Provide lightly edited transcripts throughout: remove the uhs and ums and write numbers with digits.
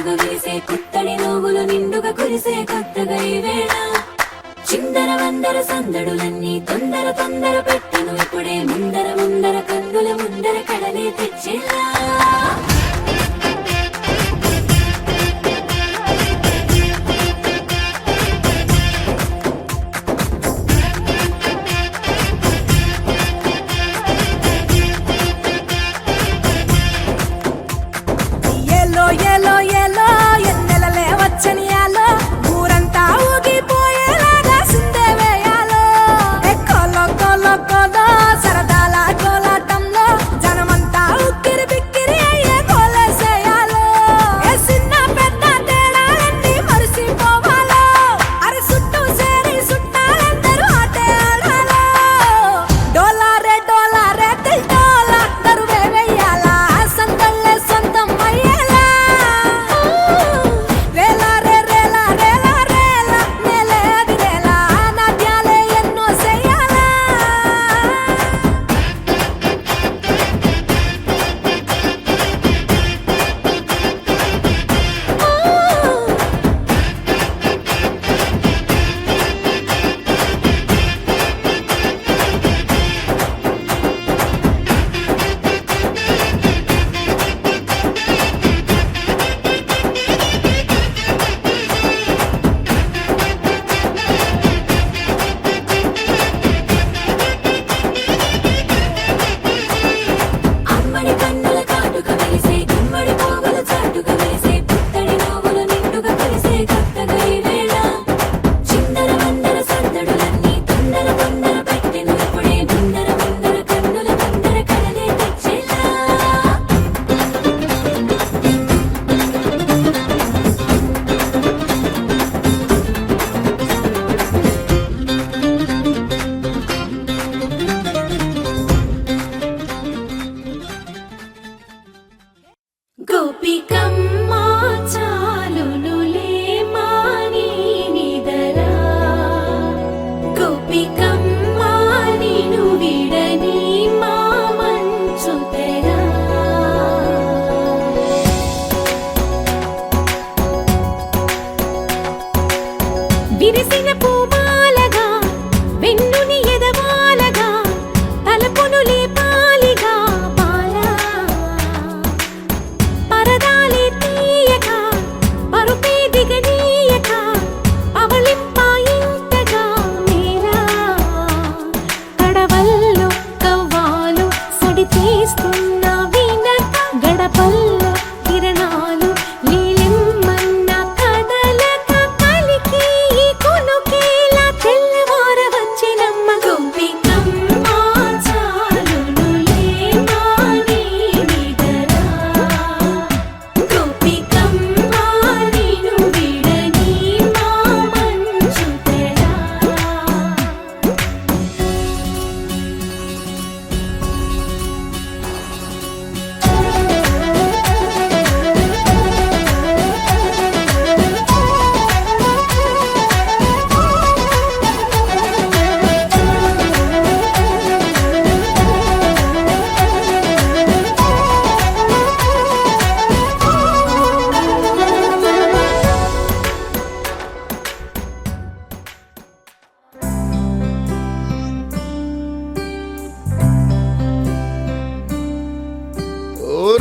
చాటుగా విరిసే కొత్తడి నవ్వులు నిండుగా కురిసే కొత్తగా ఈ వేళ చిందర వందర సందడులన్నీ తొందర తొందర పెట్టను ఇప్పుడే ముందర ముందర కన్నుల ముందర కడలే తెచ్చేలా విరిసిన పూమాలగా వెన్నుని ఎదవాలగా తలపును లేపాలిగా బాలా పరదాలే తీయక పరుపే దిగనీయక అవలింపాయింతగా మేరా కడవల్లో కవ్వాలు సడి చేస్తున్న వినక గడపల్లో కిరణాలు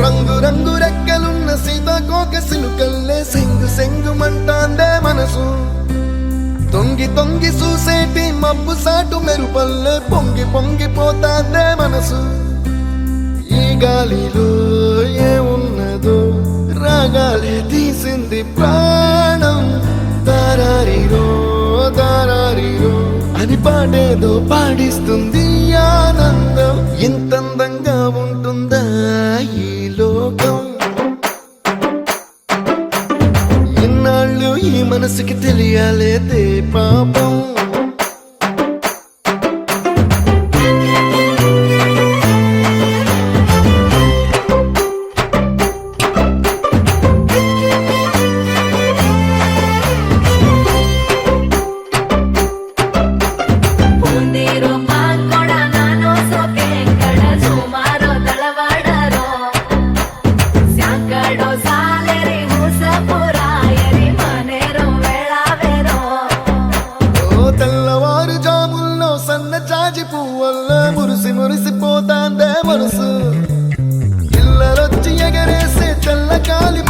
రంగు రంగు రెక్కలున్న సీతాకోక సిలుకల్లే సెంగు సెంగు మంటాందే మనసు తొంగి తొంగి చూసేటి మబ్బు సాటు మెరుపల్లే పొంగి పొంగిపోతాందే మనసు ఈ గాలిలో ఏమున్నదో రాగాలే తీసింది ప్రాణం దారారిరో దారారిరో అని పాడేదో పాడిస్తుంది ఆనందం ఇంతందంగా ఉంటుందా ఈ లోకం ఇన్నాళ్ళు ఈ మనసుకి తెలియాలేదే పాపం Saleri, Musa,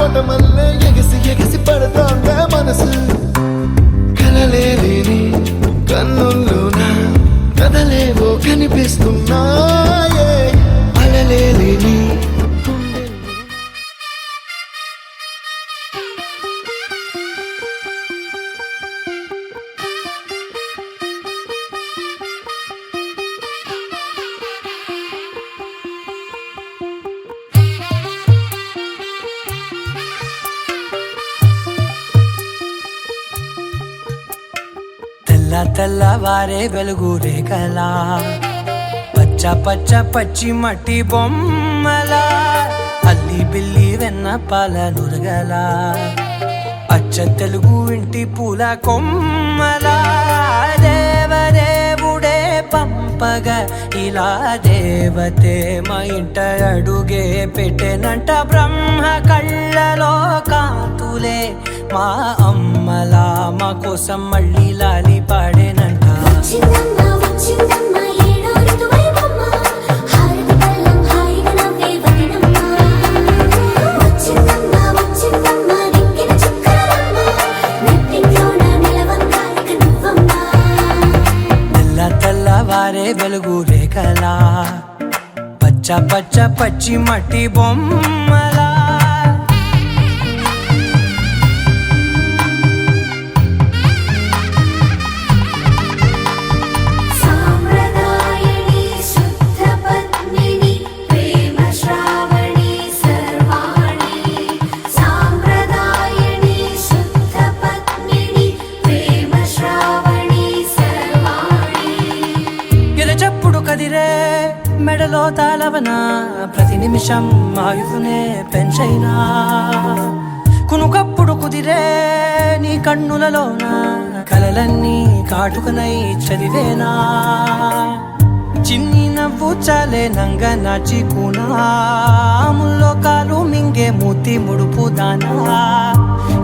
పటమల్లే ఎగసి ఎగసి పడతాండే మనసు కలలేని కన్నుల్లోన కదలేవో కనిపిస్తున్నాయే అలలేని తెల్లవారే వెలుగు రేఖలా పచ్చ పచ్చ పచ్చి మట్టి బొమ్మలా అల్లి బిల్లి వెన్న పాల నురగలా అచ్చ తెలుగు ఇంటి పూల కొమ్మలా దేవదేవుడే పంపగా ఇలా దేవతే మా ఇంట అడుగే పెట్టెనంట బ్రహ్మ కళ్ళలో కాంతులే మా అమ్మలా మా కోసం మళ్ళీ లాలి పాడేనంట వచ్చిందమ్మ వచ్చిందమ్మ ఏడో ఋతువైవమ్మ హారతి పళ్ళం హాయిగా నవ్వే వదినమ్మ వచ్చిందమ్మ వచ్చిందమ్మ నింగిన చుక్కలమ్మ నెట్టింట్లోన నిలవంగా ఇక నువ్వమ్మ తెల్లవారే వెలుగు రేఖలా పచ్చ పచ్చ పచ్చి మట్టి బొమ్మలా సాంప్రదాయని శుద్ధ పద్మిని ప్రేమ శ్రావణి సర్వాణి సాంప్రదాయని శుద్ధ పద్మిని ప్రేమ శ్రావణి సర్వాణి ఎరచప్పుడు కదిరే మెడలో తాళవన ప్రతి నిమిషం ఆయుధునే పెంచైనా కునుకప్పుడు కుదిరే నీ కన్నులలోన కలలన్నీ కాటుకనై చదివేనా చిన్ని నవ్వు చాలే నంగ నాచి కూనాముల్లో కాలు మింగే మూతి ముడుపు దానా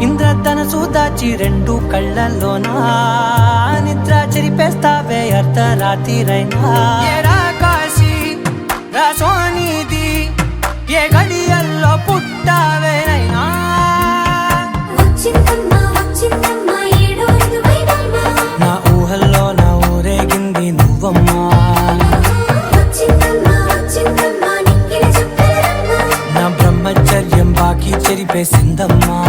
ఇంద్రధనసు దాచి రెండు కళ్ళల్లోనా నిద్ర చెరిపేస్తావే అర్ధరాత్రిరైనా ఏరా కాశీ రాసోనిది ఏ గడియల్లో పుట్టావేనైనా వచ్చిందమ్మ వచ్చిందమ్మ ఏడో ఋతువైవమ్మ నా ఊహల్లో నా ఊరేగింది నువ్వమ్మా వచ్చిందమ్మ వచ్చిందమ్మ నింగిన చుక్కలమ్మ నా బ్రహ్మచర్యం బాకీ చెరిపేసిందమ్మా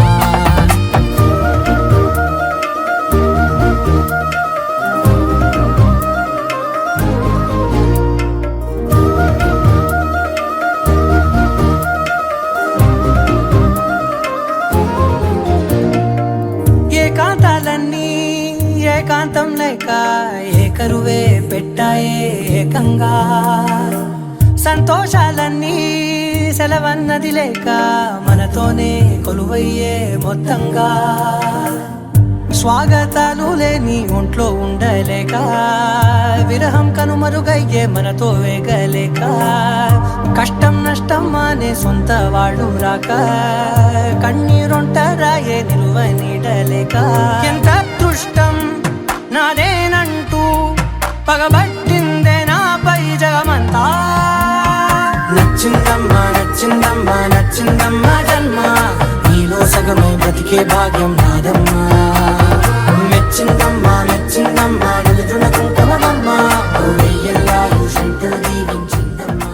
ఏకాంతాలన్నీ ఏకాంతం లేక ఏకరువే పెట్టాయే ఏకంగా సంతోషాలన్నీ సెలవన్నది లేక మనతోనే కొలువయ్యే మొత్తంగా స్వాగతాలు లేని ఒంట్లో ఉండలేక విరహం కనుమరుగయ్యే మనతో వేగలేక కష్టం నష్టం అనే సొంత వాడు రాక కన్నీరొంటరాయే నిలువ నీడలేక ఎంత అదృష్టం నాదేనంటూ పగబట్టిందే నాపై జగమంతా నచ్చిందమ్మా నచ్చిందమ్మా నచ్చిందమ్మా జన్మ నీలో సగమై బ్రతికే భాగ్యం నాదమ్మా మెచ్చిందమ్మా మెచ్చిందమ్మా నిలుతున్న కుంకుమమ్మా ఓ వెయ్యల్లా శంకరు దీవించిందమ్మా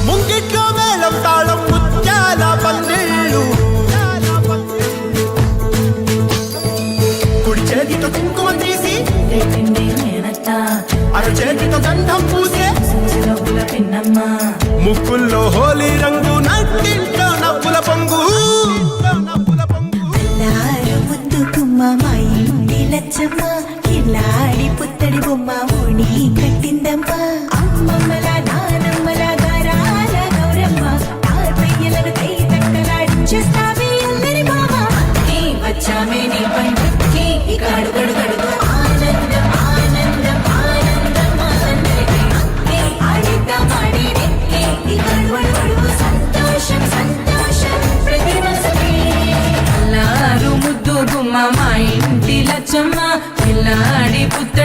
ముంగిట్లో మేళం తాళం ముత్యాల పందిళ్ళు కుడి చేతితో కుంకుమ తీసి అర చేతితో గంధం పూసే ముక్కుల్లో హోలీ రంగు నట్టింట్లో నవ్వుల పొంగు ముద్దుకుమ్మ మా ఇంటి లచ్చమ్మ కిల్లాడి పుత్తడి బొమ్మ ఓణి కట్టిందమ్మ అమ్మమ్మల నానమ్మల గారాల గౌరమ్మ తాతయ్యలను కై తక్కలాడించేస్తావే అల్లరి మామ వచ్చామే నీ పండుకి ఇక అడుగడుగడుగు ఆనందం ఆనందం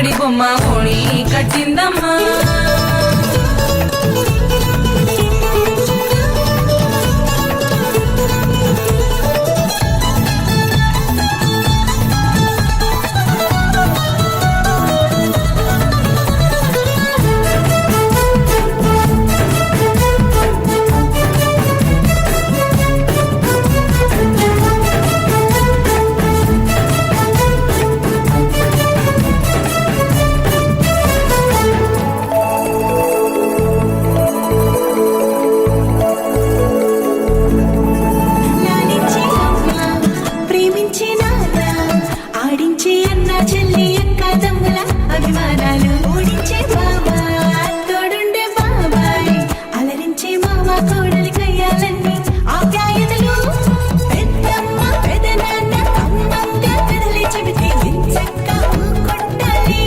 పుత్తడి బొమ్మ ఓణి కట్టిందమ్మా లాలించే అమ్మ ప్రేమించే నాన్న ఆడించే అన్న చెల్లి అక్క తమ్ముల అభిమానాలు ఓడించే బాబా తోడుండే బాబాయ్ అలరించే మామ కోడలి కయ్యాలన్నీ ఆప్యాయతలు పెద్దమ్మ పెదనాన్న అమ్మంగా కదలి చెబితే ఎంచక్కా కొట్టాలి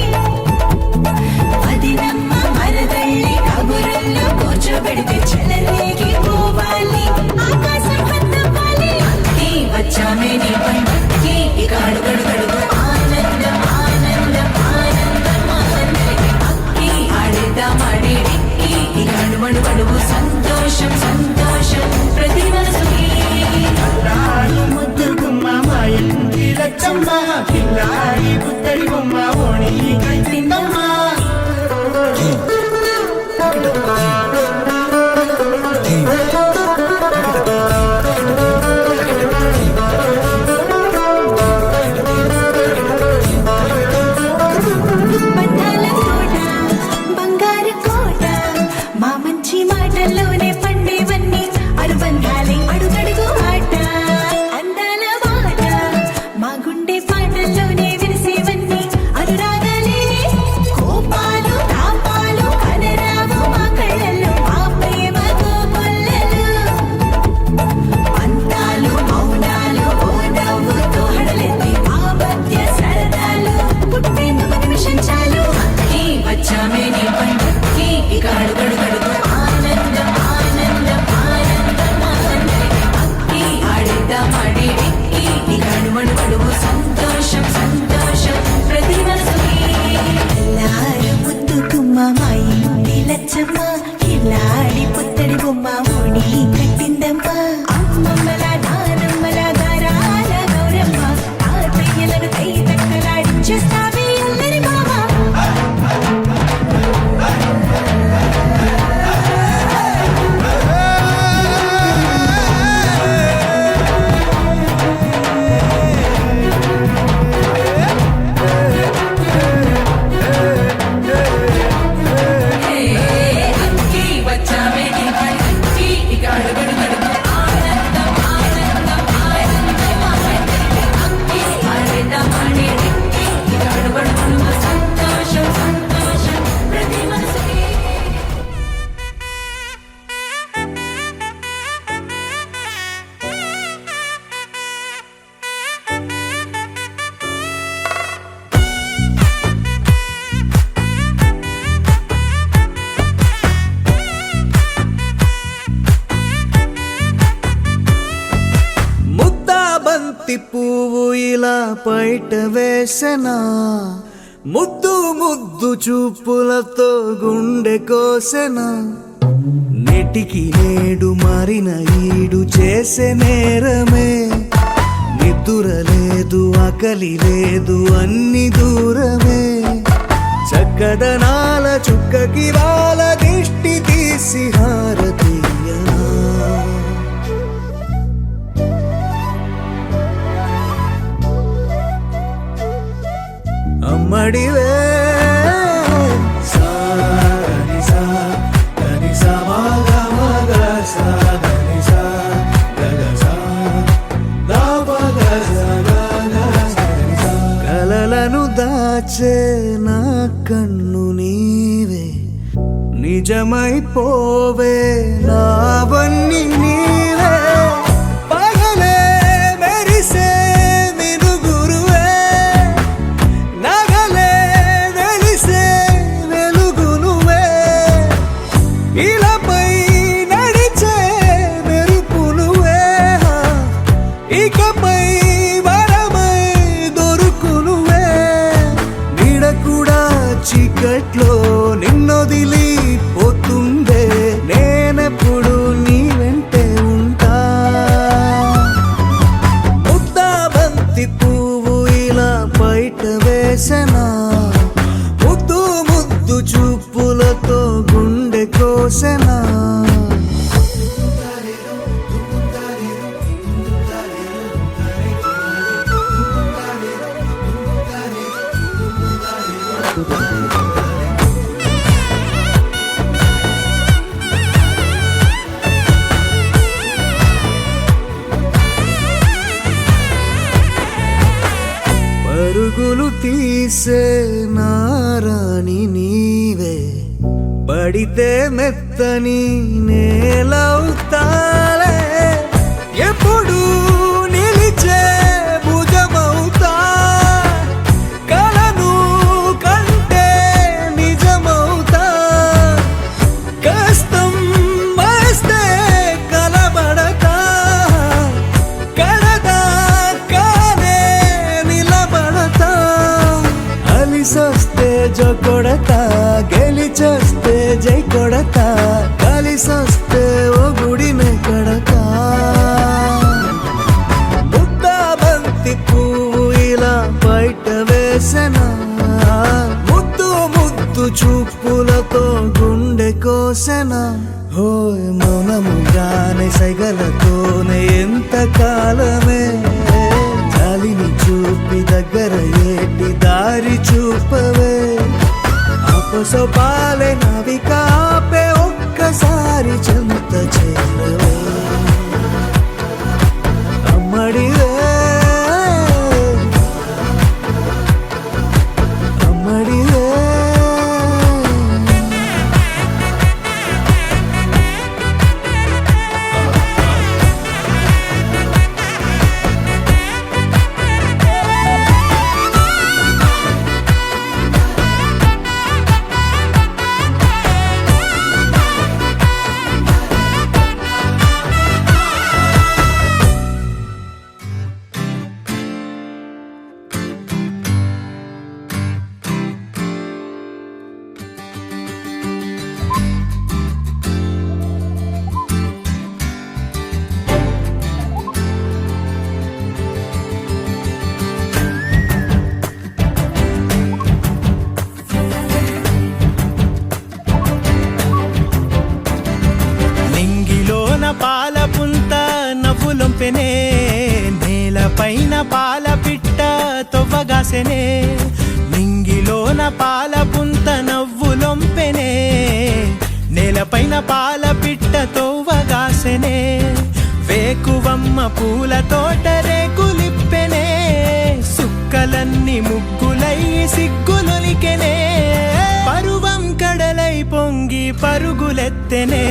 అదినమ్మ మరదళ్ళి కబురుల్లో కూర్చోబెడితే చెలరేగి పోవాలి ఆకాశం హద్దవ్వాలి అక్కి వచ్చామే నీ పండక్కి ఇక అడుగడుగడుగు ఆనందం ఆనందం ఆనందం ఆనందం అక్కి ఆడేద్దాం ఆడేడిక్కి ఇక అడుగడుగడుగు సంతోషం సంతోషం ప్రతి మనసుకి ముద్దు గుమ్మ మా ఇంటి లచ్చమ్మ కిల్లాడి పుత్తడి బొమ్మ ఓణి కట్టిందమ్మా బంధాల కోట బంగారు కోట మా మంచి మాటల్లోనే పండేవన్నీ అనుబంధాలే అడుగడుగు ఆట అందాల మాట మా గుండె పాటల్లోనే విరిసేవన్నీ అనురాగాలే కోపాలు తాపాలు కనరావు మా కళ్ళల్లో మా ప్రేమ కోకొల్లలు అంతాలు మౌనాలు ఓ నవ్వుతో హడలెత్తి మా మధ్య సరదాలు పుట్టేందుకు నిమిషం చాలు అక్కి వచ్చామే నీ పండక్కి ఇక అడుగడుగడుగు ఆనందం ఆనందం ఆనందం ఆనందం అక్కి ఆడేద్దాం ఆడేడిక్కి ఇక అడుగడుగడుగు సంతోషం సంతోషం ప్రతి మనసుకి ఎల్లారు ముద్దుకుమ్మ మా ఇంటి లచ్చమ్మ కిల్లాడి పుత్తడి బొమ్మ ఓణి కట్టిందమ్మ అమ్మమ్మల నానమ్మల గారాల గౌరమ్మ తాతయ్యలను కై తక్కలాడించేస్తావే అల్లరి మామ అక్కి వచ్చామే నీ పండక్కి ఇక అడుగడుగడుగు ఆనందం ఆనందం ఆనందం ఆనందం అక్కి ఆడేద్దాం ఆడేడిక్కి ఇక అడుగడుగడుగు సంతోషం సంతోషం ప్రతి మనసుకి ముద్దా బంతి పువ్వు ఇలా బయట వేసెనా ముద్దు ముద్దు చూపులతో గుండె కోసెనా నెటికి నేడు మారిన ఈడు చేసే నేరమే నిద్ర లేదు ఆకలి లేదు అన్ని దూరమే చక్కదనాల చుక్కకి వాళ్ళ దిష్టి తీసి హారతీయనా అమ్మడివే కలలను దాచే నా కన్ను నీవే నిజమైపోవే నావన్నీ నీవే పగలే మెరిసే మినుగురువే నగలే వెలిసే వెలుగు నువ్వే ఇలాపై నడిచే మెరుపు నువ్వే ఇకపై వరమై దొరుకు నువ్వే నీడ కూడా పరుగులు తీసే నారాణి నీవే, పడితే మెత్తని నేలవుతాలే, ఎప్పుడు నిలిచే భుజమవుతా, కలను కంటే నిజమవుతా, కష్టం వస్తే కలబడతా, కడదాకానే నిలబడతా, అలిసొస్తే జో కొడతా, గెలిచొస్తే జై కొడతా, కలిసొస్తే ఓ గుడినే కడతా. ముద్దా బంతి పువ్వు ఇలా బయట వేసెనా, ముద్దు ముద్దు చూపులతో గుండె కోసెనా, హోయ్ మౌనముగానే సైగలతోనే ఎంత కాలమే, జాలిని చూపి దగ్గర ఏటి దారి చూపవే, అపసొపాలే నవికాపే ఒక్కసారి చెంత చేరవే, అమ్మడివే అమ్మడివే. పాల పుంత నవ్వులొంపెనే, నేలపైన పాల పిట్ట తొవ్వగాసెనే, నింగిలోన పాల పుంత నవ్వులొంపెనే, నేలపైన పాల పిట్ట తొవ్వగాసెనే, వేకువమ్మ పూల తోట రేకులిప్పెనే, సుక్కలన్నీ ముగ్గులై సిగ్గులొలికెనే, పరువం కడలై పొంగి పరుగులెత్తెనే.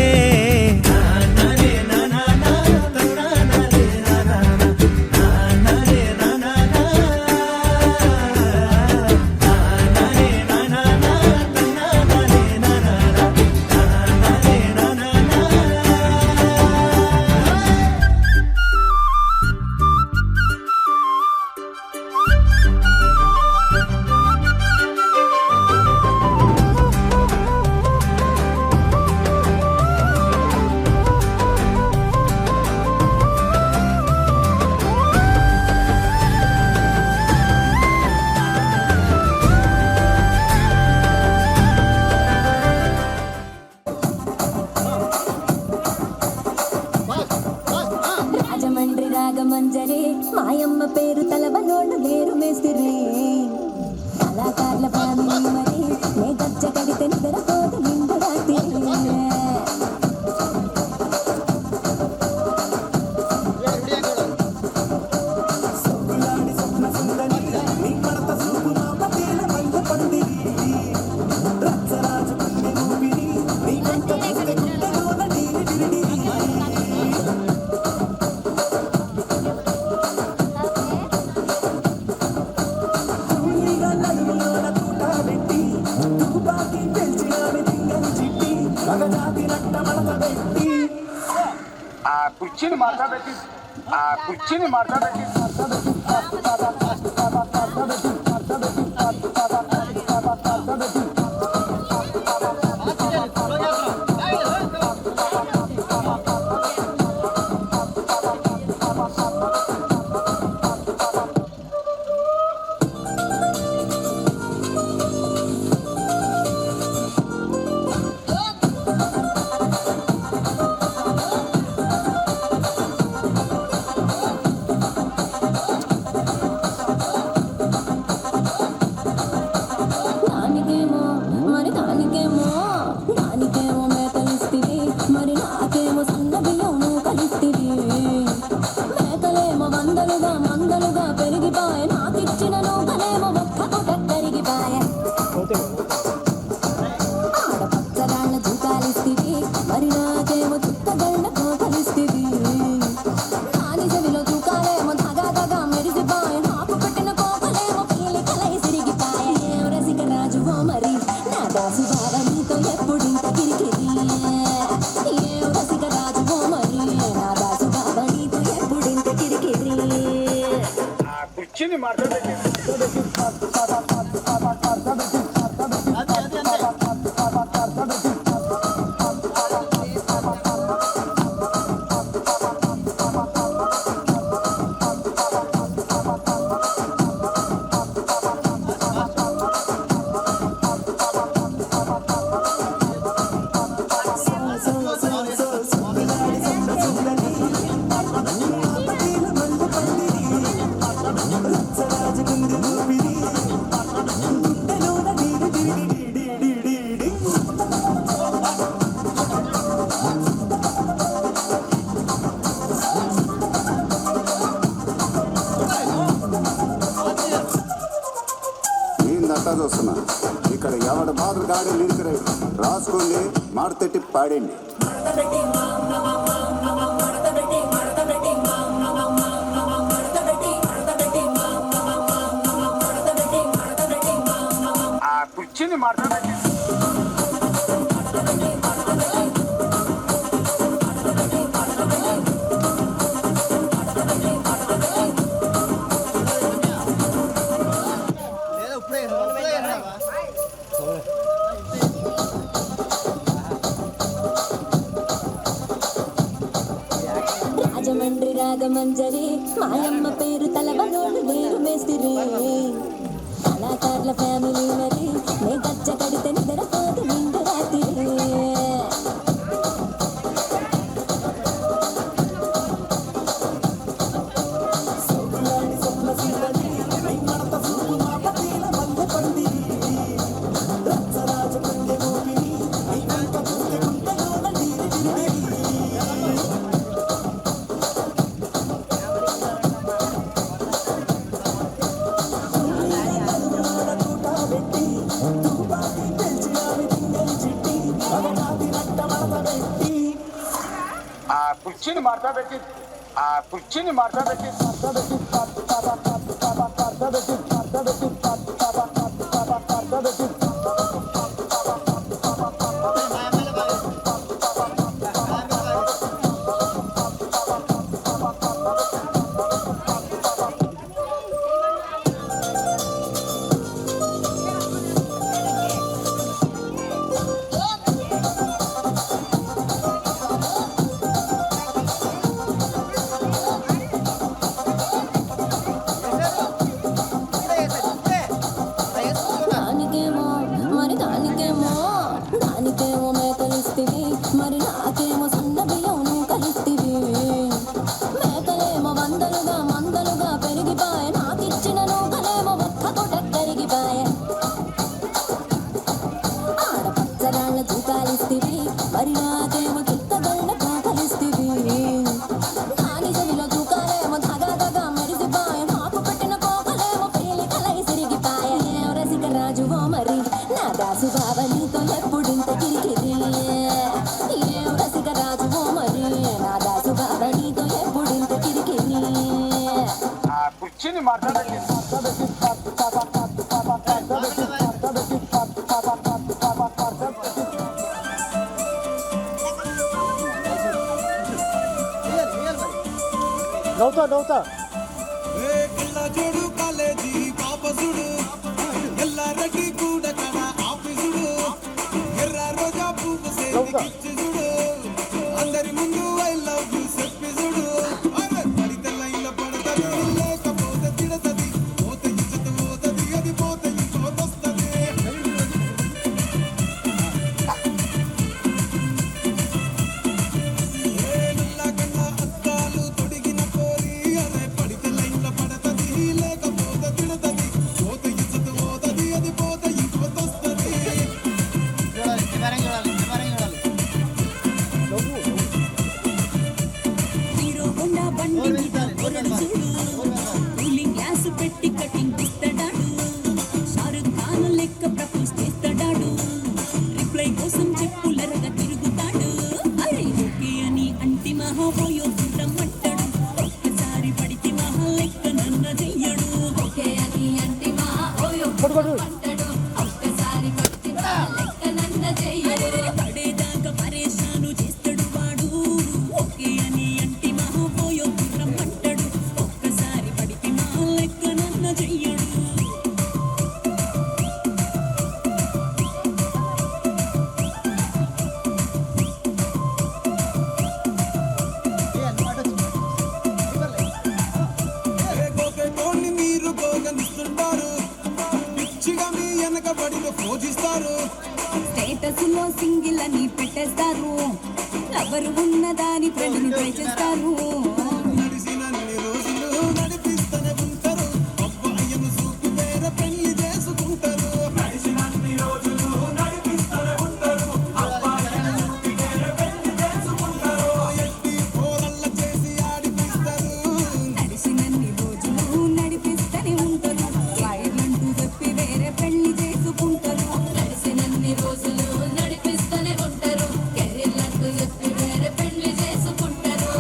రాజమండ్రి రాగమంజరి మాయమ్మ పేరు తలవనోళ్ళు లేరు మేస్తిరి, కళాకారుల ఫ్యామిలీ మరి నే గచ్చ కడితే నిద్రపోదు నిండు రాత్రి. కుర్చీని మార్చబెట్టి కుర్చీని మార్చబెట్టి ಮಾಡ್ತಾ చూస్తున్నా ఇక్కడ ఎవడు మాత్రం గాడి లిరిక్ రాసుకోండి మాడతెట్టి పాడండి. ఆ కుర్చీని మాట్లాడండి. రాజమండ్రి రాగమంజరి మాయమ్మ పేరు తలవనోడు నేను మేస్తిరి కళాకారుల ఫ్యామిలీ మరి నే గచ్చ కడితే నిద్రపోదు నిండు రాత్రి ఆ కుర్చీని మాట్లాడబెట్టి ఆ కుర్చీని మాట్లాడబెట్టి దానికేమో మేకలిస్తివి మరి నాకేమో సన్న బియ్యం నువ్వు కలిస్తివి మేకలేమో వందలుగా మందలుగా పెరిగిపాయ నాకిచ్చిన నూకలేమో ఒక్కతో కరిగిపాయ ఆడపచ్చరాళ్ళ తూకాలిస్తివి మరి నాకేమో చుట్టగళ్ళ కాకలిస్తివి దాని చెవిలో తూకాలేమో దగా మెరిసిపాయ నాకు పెట్టిన కోకలేమో పేలి కలై సిరిగిపాయ రసిక రాజువో మరి నా దాసు బావ నీతో ఎప్పుడింత కిరికిరి ఏం రసిక రాజువో మరి నా దాసు బావ నీతో ఎప్పుడింత కిరికిరి ఆ కుర్చీని మాట్లాడండి. నవ్వుతా చూడు కాలేజీ పాపసుడు ఎల్లారెడ్డి కూడా కడ ఆఫీసుడు ఎర్ర రోజా పువ్వు చూడు అందరి ముందు ఐ లవ్ యూ చెప్పి చూడు పడితే లైన్ల పడతది లేకపోతే తిడతది పోతే ఇచ్చత పోతది అది పోతే ఇంకోతొస్తది కన్నా అద్దాలు తొడిగిన పోరి అదే పడితే లైన్ల పడతది లేకపోతే తిడతది పోతే ఇచ్చత పోతది అది పోతే ఇంకోతొస్తది. హీరో హోండా బండి మీద పొరడు చూడు కూలింగ్ గ్లాస్ పెట్టి కటింగ్ ఇస్తాడాడు షారుఖ్ ఖాన్ లెక్క ప్రపోజ్ చేస్తాడాడు రిప్లై కోసం చెప్పులరగా తిరుగుతాడు అరే ఓకే అని అంటి మహాబోయో చూడమంటాడు ఒక్కసారి పడితే మహా లెక్క నన్న చెయ్యడు ఓకే అని అంటి మహాబోయో అంటాడు ఒక్కసారి పడితే మహా లెక్క నన్న చెయ్యడు పడేదాకా పరేషాను చేస్తాడు వాడు ఓకే అని అంటి మహాబోయో చూడమంటాడు ఒక్కసారి పడితే మహా లెక్క నన్న అని ఫ్రెండ్ని ట్రై చేస్తారు. నడిచినన్ని రోజులు నడిపిస్తూనే ఉంటారు. అబ్బాయిని చూపి వేరే పెళ్లి చేసుకుంటారు. నడిచినన్ని రోజులు నడిపిస్తూనే ఉంటారు. అబ్బాయిని చూపి వేరే పెళ్లి చేసుకుంటారు. ఎట్టి పోరల్ల చేసి ఆడిపిస్తారు. నడిచినన్ని రోజులు నడిపిస్తూనే ఉంటారు. లాయర్లంటూ చెప్పి వేరే పెళ్లి చేసుకుంటారు. నడిసినన్ని రోజులు నడిపిస్తూనే ఉంటారు. కెరీర్లకు చెప్పి వేరే పెళ్లి చేసుకుంటారు.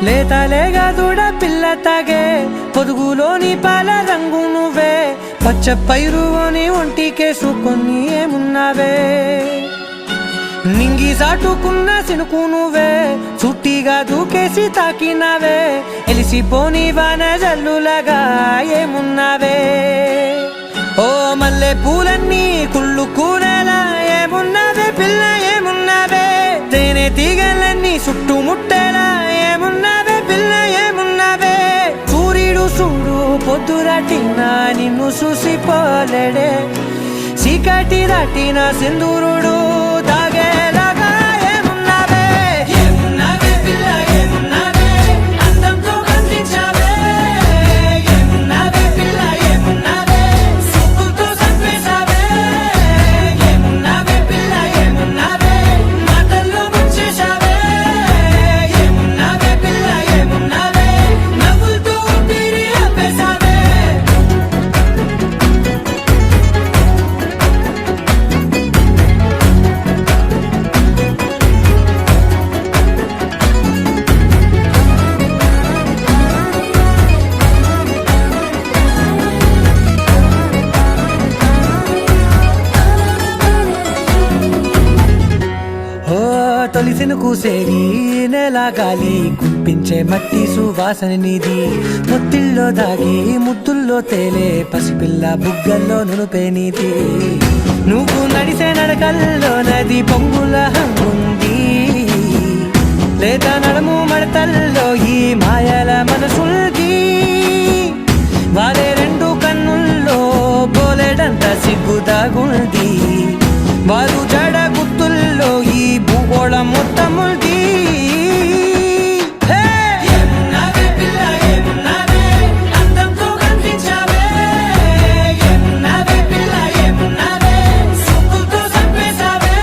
లేతలేగా దూడ పిల్ల తాగే పొదుగులోని పాల రంగు నువ్వే పచ్చ పైరుని ఒంటికేసుకొని ఏమున్నావే నింగి సాటుకున్న సినుకు నువ్వే చుట్టిగా దూకేసి తాకినావే ఎలిసిపోని వాన జల్లులగా ఏమున్నావే ఓ మల్లె పూలన్నీ కుళ్ళు కూరలా ఏమున్నావే పిల్ల ఏమున్నావే తేనె తీగలన్నీ చుట్టుముట్టేలా ఏమున్నావే పిల్ల ఏమున్నావే సూర్యుడు చూడు పొద్దురాటిన నిన్ను చూసిపోలేడే చీకటి దాటిన సింధూరుడు తాగేలాగా ఏమున్నావే ఏమున్నావే పిల్ల ఏమున్నావే అందంతో కనిపించావే ఏమున్నావే పిల్ల ఏమున్నావే సుక్కుతో చంపేశావే ఏమున్నావే పిల్ల ఏమున్నావే మాటల్లో ముంచేశావే ఏమున్నావే పిల్ల ఏమున్నావే నవ్వులతో ఊపిరి ఆపేశావే ఓ తొలిసిన కూసేరి నెల గాలి గుప్పించే మట్టి సువాసన నీది ముత్తిల్లో దాగి ముద్దుల్లో తేలే పసిపిల్ల బుగ్గల్లో నునుపే నీది నువ్వు నడిసే నడకల్లో నది పొంగుల హంగుంది లేదా నడుము మడతల్లో ఈ మాయల మనసుల్ది వారే రెండు కన్నుల్లో బోలెడంత సిగ్గుదాగుంది వారు జడ గుర్తుల్లో ఈ భూగోళం మొత్తముల్ది ఏమున్నావే పిల్ల ఏమున్నావే అందంతో కనిపించావే ఏమున్నావే పిల్ల ఏమున్నావే సుక్కుతో చంపేశావే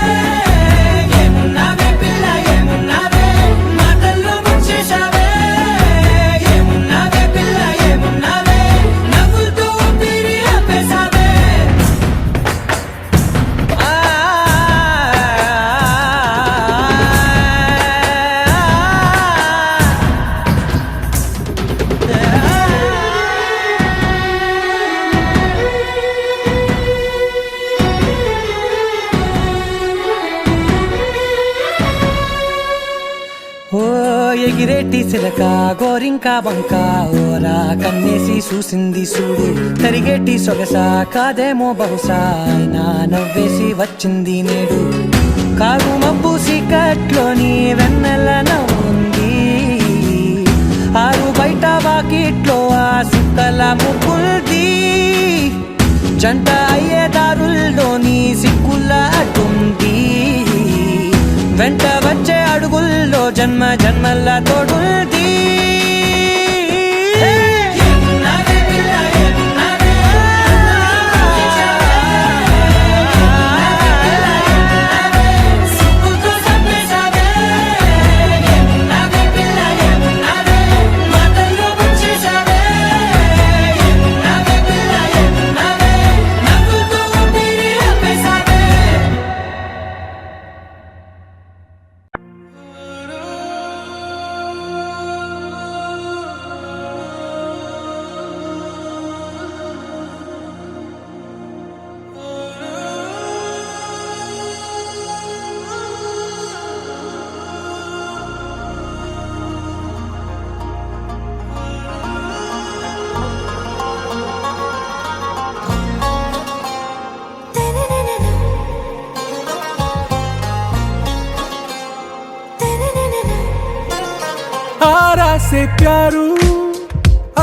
ఏమున్నావే పిల్ల ఏమున్నావే మాటల్లో ముంచేశావే ఏమున్నావే పిల్ల ఏమున్నావే నవ్వులతో ఊపిరి ఆపేశావే ఓ ఎగిరేటి సిలక గోరింక వంక ఓరా కన్నేసి చూసింది చూడు తరిగేటి సొగస కాదేమో బహుశా అయినా నవ్వేసి వచ్చింది నేడు కారు మబ్బు సీకట్లోని వెన్నెల నవ్వుంది ఆరు బయట వాకిట్లో ఆ సుక్కల ముగ్గుల్ది జంట అయ్యే దారుల్లోని సిక్కుల అడ్డుంది వెంట వచ్చే అడుగుల్లో జన్మ జన్మల తోడుంది ఏమున్నావే పిల్ల ఏమున్నావే సుక్కుతో చంపేశావే ఏమున్నావే పిల్ల ఏమున్నావే మాటల్లో ముంచేశావే ఏమున్నావే పిల్ల ఏమున్నావే నవ్వులతో ఊపిరి ఆపేశావే ఆరాసే ప్యారు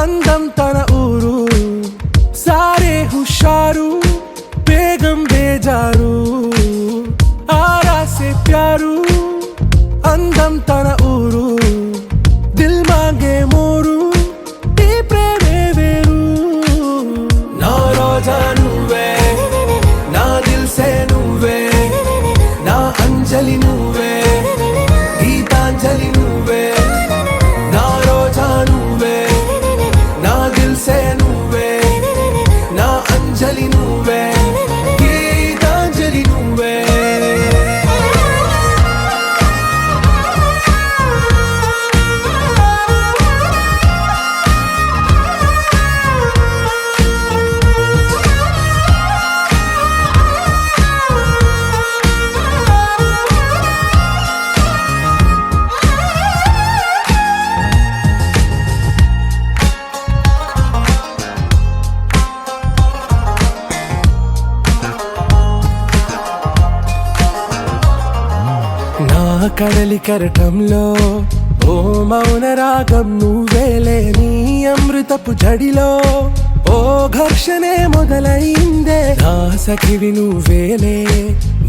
అందం తన ఊరు సారే హుషారు బేగం బేజారు ఆరాసే ప్యారు అందం తన ఊరు దిల్ మాంగే మోరు ఈ ప్రేమే వేరు నా రోజా నువ్వే నా దిల్ సే నువ్వే నా అంజలి నువ్వే గీతాంజలి నువ్వే నా రోజా నువ్వే నా దిల్ సే నువ్వే నా అంజలి నువ్వే గీతాంజలి నువ్వే నా కడలి కరటంలో ఓ మౌన రాగం నువ్వేలే నీ అమృతపు జడిలో ఓ ఘర్షణే మొదలైందే నా సఖివి నువ్వేలే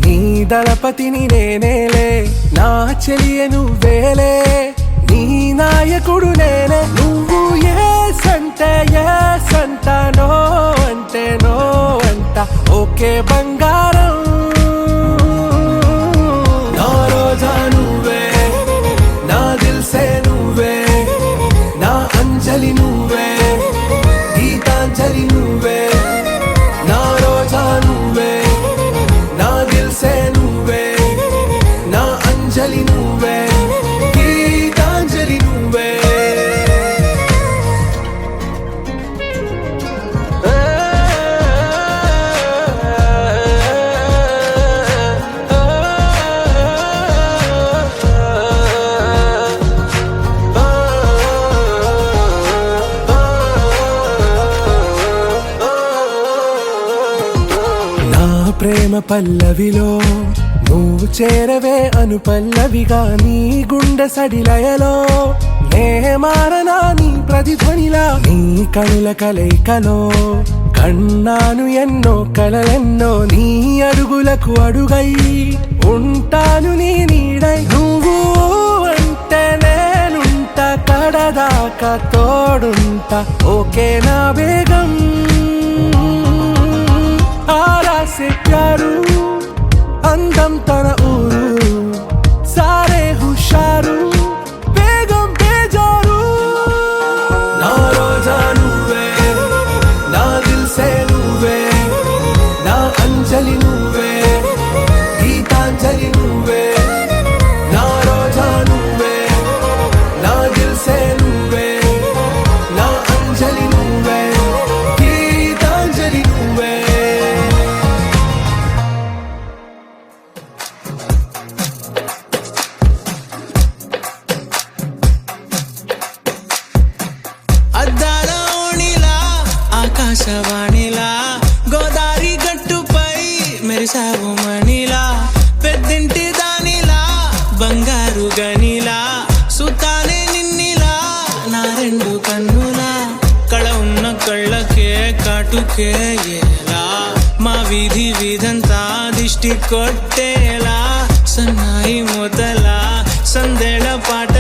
నీ దళపతిని నేనేలే నా చెలియ నువ్వేలే నీ నాయకుడు నేనే నువ్వు ఏ సంట నో అంటే నో అంట ఓకే బంగారం నా రోజా నువ్వే నా దిల్ సే నువ్వే నా అంజలి నువ్వే గీతాంజలి నువ్వే నా రోజా నువ్వే నా దిల్ సే నువ్వే నా అంజలి నువ్వే గీతాంజలి నువ్వే నా ప్రేమ పల్లవిలో నువ్వు చేరవే అను పల్లవిగా నీ గుండె సడిలయలో నే మారనా నీ ప్రతిధ్వనిలా నీ కనుల కలయికలో కన్నాను ఎన్నో కలలెన్నో నీ అడుగులకు అడుగై ఉంటాను నీ నీడై నువ్వు అంటే నేనుంట కడదాకా తోడుంటా ఓకే నా బేగం ఆరాసే ప్యారు అందం తన ఊరు సారే హుషారు బేగం బేజారు నా రోజా నువ్వే నా దిల్ సే నువ్వే నా అంజలి నువ్వే గీతాంజలి నువ్వే నా రోజా నువ్వే నా దిల్ సే నువ్వే నా అంజలి నువ్వే గీతాంజలి నువ్వే అద్దాల ఓణిలా ఆకాశవాణిలా గోదారి గట్టుపై మెరిసావు మణిలా పెద్దింటి దానిలా బంగారు గనిలా సుతానే నిన్నిలా నా రెండు కన్నులా కళ ఉన్న కళ్ళకే కాటుకే ఎలా మా వీధి వీధంతా దిష్టి కొట్టేలా సన్నాయి మొదల సందేళ పాట